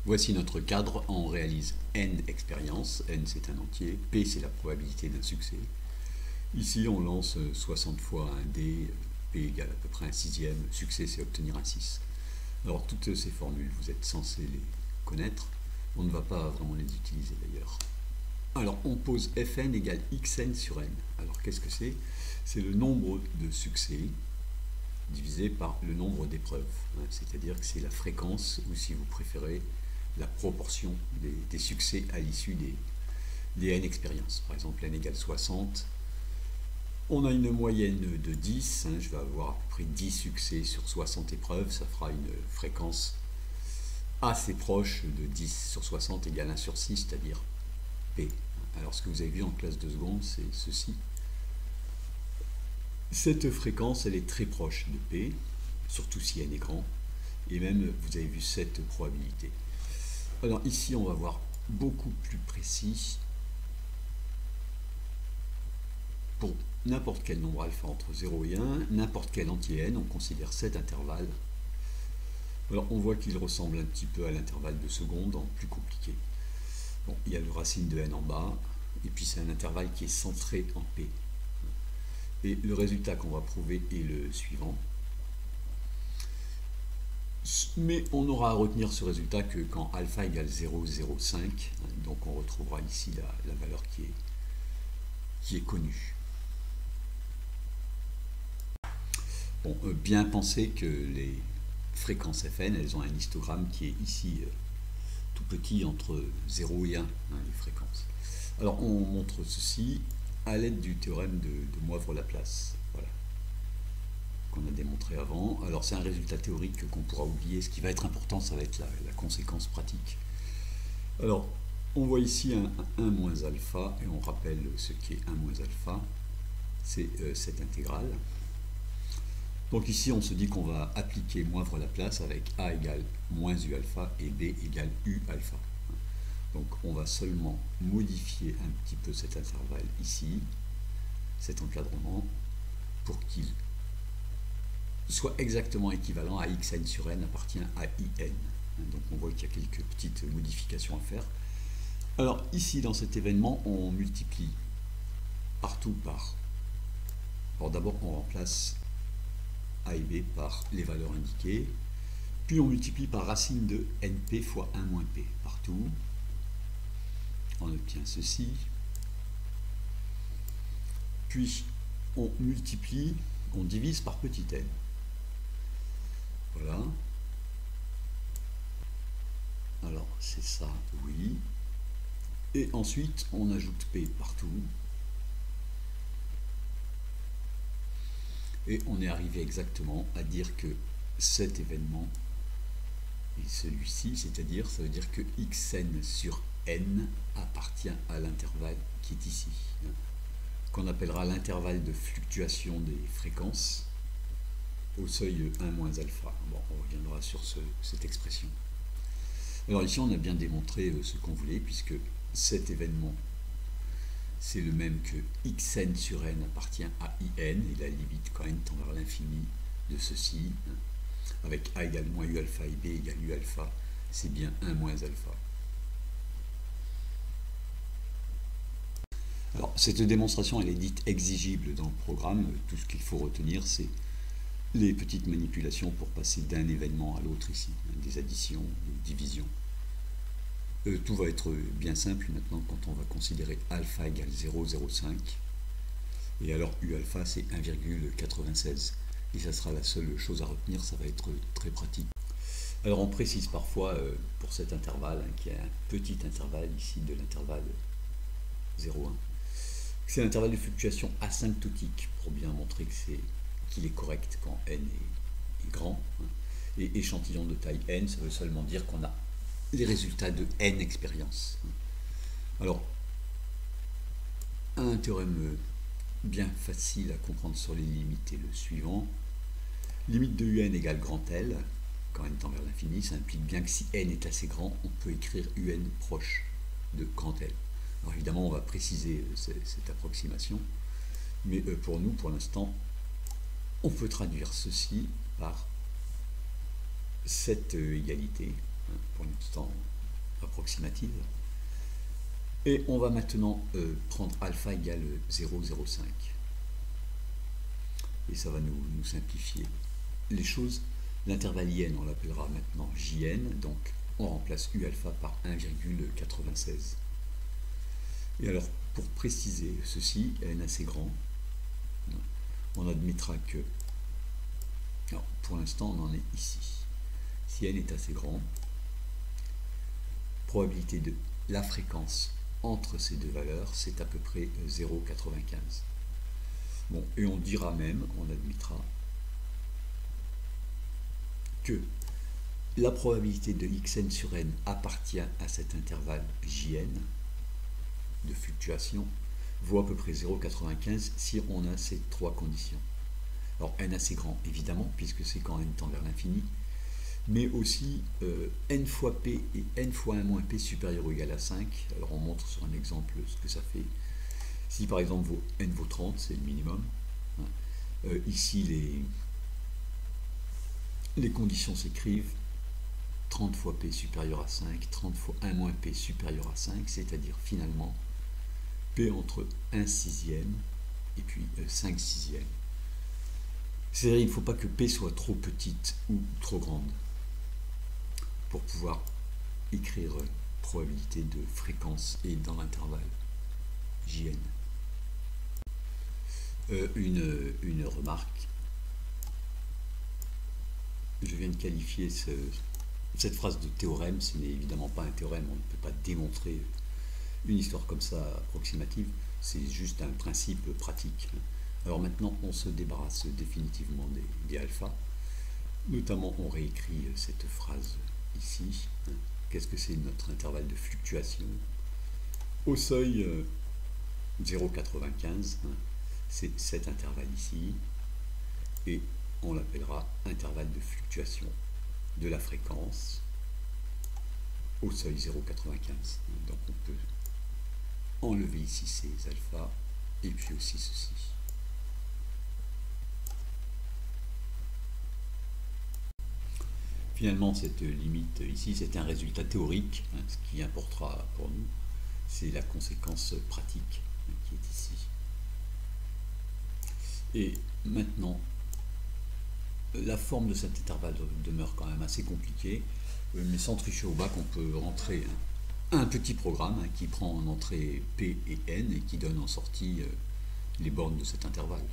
Voici notre cadre. On réalise n expériences. N c'est un entier. P c'est la probabilité d'un succès. Ici on lance 60 fois un dé. P égale à peu près un sixième. Succès c'est obtenir un 6. Alors toutes ces formules, vous êtes censé les connaître. On ne va pas vraiment les utiliser d'ailleurs. Alors on pose Fn égale Xn sur n. Alors qu'est-ce que c'est? C'est le nombre de succès divisé par le nombre d'épreuves. C'est-à-dire que c'est la fréquence, ou si vous préférez, la proportion des succès à l'issue des n expériences. Par exemple, n égale 60. On a une moyenne de 10. Je vais avoir à peu près 10 succès sur 60 épreuves. Ça fera une fréquence assez proche de 10 sur 60 égale 1 sur 6, c'est-à-dire P. Alors ce que vous avez vu en classe de seconde, c'est ceci. Cette fréquence, elle est très proche de P, surtout si n est grand, et même vous avez vu cette probabilité. Alors ici, on va voir beaucoup plus précis. Pour n'importe quel nombre alpha entre 0 et 1, n'importe quel entier n, on considère cet intervalle. Alors on voit qu'il ressemble un petit peu à l'intervalle de seconde, en plus compliqué. Bon, il y a le racine de n en bas, et puis c'est un intervalle qui est centré en P. Et le résultat qu'on va prouver est le suivant. Mais on n'aura à retenir ce résultat que quand alpha égale 0,05. Donc on retrouvera ici la valeur qui est connue. Bon, bien penser que les fréquences Fn, elles ont un histogramme qui est ici tout petit entre 0 et 1, les fréquences. Alors on montre ceci à l'aide du théorème de Moivre-Laplace, voilà, qu'on a démontré avant. Alors c'est un résultat théorique qu'on pourra oublier. Ce qui va être important, ça va être la conséquence pratique. Alors on voit ici un 1 moins alpha, et on rappelle ce qui est 1 moins alpha, c'est cette intégrale. Donc ici on se dit qu'on va appliquer Moivre-Laplace avec a égale moins u alpha et b égale u alpha. Donc on va seulement modifier un petit peu cet intervalle ici, cet encadrement, pour qu'il soit exactement équivalent à xn sur n appartient à in. Donc on voit qu'il y a quelques petites modifications à faire. Alors ici dans cet événement, on multiplie partout par... Alors d'abord on remplace a et b par les valeurs indiquées, puis on multiplie par racine de np fois 1 moins p partout. On obtient ceci, puis on multiplie, on divise par petit n. Voilà. Alors c'est ça, oui. Et ensuite on ajoute p partout. Et on est arrivé exactement à dire que cet événement est celui-ci, c'est-à-dire ça veut dire que xn sur n appartient à l'intervalle qui est ici, qu'on appellera l'intervalle de fluctuation des fréquences au seuil 1 moins alpha. Bon, on reviendra sur cette expression. Alors ici on a bien démontré ce qu'on voulait, puisque cet événement c'est le même que xn sur n appartient à in, et la limite quand n tend vers l'infini de ceci, avec a égale moins u alpha et b égale u alpha, c'est bien 1 moins alpha. Alors, cette démonstration, elle est dite exigible dans le programme. Tout ce qu'il faut retenir, c'est les petites manipulations pour passer d'un événement à l'autre ici, des additions, des divisions. Tout va être bien simple maintenant quand on va considérer alpha égale 0,05. Et alors, u alpha, c'est 1,96. Et ça sera la seule chose à retenir, ça va être très pratique. Alors, on précise parfois, pour cet intervalle, qu'il y a un petit intervalle ici de l'intervalle 0,1. C'est l'intervalle de fluctuation asymptotique, pour bien montrer qu'il est correct quand n est grand. Et échantillon de taille n, ça veut seulement dire qu'on a les résultats de n expériences. Alors, un théorème bien facile à comprendre sur les limites est le suivant. Limite de un égale grand L, quand n tend vers l'infini, ça implique bien que si n est assez grand, on peut écrire un proche de grand L. Alors évidemment, on va préciser cette approximation, mais pour nous, pour l'instant, on peut traduire ceci par cette égalité. Pour l'instant, approximative. Et on va maintenant prendre alpha égale 0,05. Et ça va nous simplifier les choses. L'intervalle IN, on l'appellera maintenant JN, donc on remplace U alpha par 1,96. Et alors, pour préciser ceci, N assez grand, on admettra que, alors, pour l'instant on en est ici. Si N est assez grand, probabilité de la fréquence entre ces deux valeurs, c'est à peu près 0,95. Bon, et on dira même, on admettra que la probabilité de xn sur n appartient à cet intervalle Jn de fluctuation vaut à peu près 0,95 si on a ces trois conditions. Alors n assez grand, évidemment, puisque c'est quand n tend vers l'infini, mais aussi n fois p et n fois 1 moins p supérieur ou égal à 5. Alors on montre sur un exemple ce que ça fait. Si par exemple n vaut 30, c'est le minimum. Ici les conditions s'écrivent 30 fois p supérieur à 5, 30 fois 1 moins p supérieur à 5, c'est-à-dire finalement p entre 1 sixième et puis 5 sixièmes. C'est-à-dire qu'il ne faut pas que p soit trop petite ou trop grande pour pouvoir écrire probabilité de fréquence et dans l'intervalle Jn. Une remarque, je viens de qualifier cette phrase de théorème. Ce n'est évidemment pas un théorème, on ne peut pas démontrer une histoire comme ça approximative, c'est juste un principe pratique. Alors maintenant on se débarrasse définitivement des alphas, notamment on réécrit cette phrase ici. Qu'est-ce que c'est notre intervalle de fluctuation? Au seuil 0,95, c'est cet intervalle ici, et on l'appellera intervalle de fluctuation de la fréquence au seuil 0,95. Donc on peut enlever ici ces alphas et puis aussi ceci. Finalement, cette limite ici, c'est un résultat théorique. Ce qui importera pour nous, c'est la conséquence pratique qui est ici. Et maintenant, la forme de cet intervalle demeure quand même assez compliquée, mais sans tricher au bac, on peut rentrer un petit programme qui prend en entrée P et N et qui donne en sortie les bornes de cet intervalle.